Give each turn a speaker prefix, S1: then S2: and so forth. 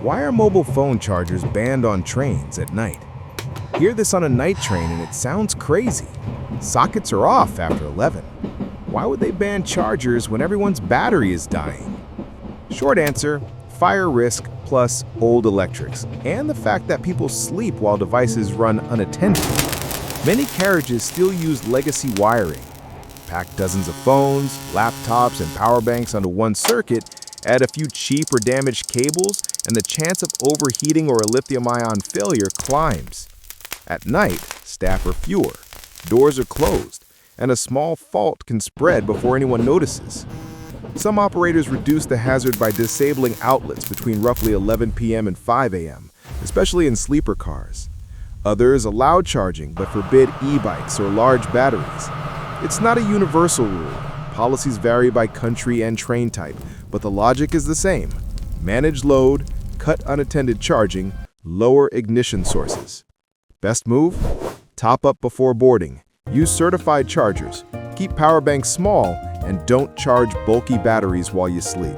S1: Why are mobile phone chargers banned on trains at night? Hear this on a night train and it sounds crazy. Sockets are off after 11. Why would they ban chargers when everyone's battery is dying? Short answer, fire risk plus old electrics, and the fact that people sleep while devices run unattended. Many carriages still use legacy wiring. Pack dozens of phones, laptops, and power banks onto one circuit, add a few cheap or damaged cables, and the chance of overheating or a lithium-ion failure climbs. At night, staff are fewer, doors are closed, and a small fault can spread before anyone notices. Some operators reduce the hazard by disabling outlets between roughly 11 p.m. and 5 a.m., especially in sleeper cars. Others allow charging but forbid e-bikes or large batteries. It's not a universal rule. Policies vary by country and train type, but the logic is the same. Manage load, cut unattended charging, lower ignition sources. Best move? Top up before boarding. Use certified chargers. Keep power banks small and don't charge bulky batteries while you sleep.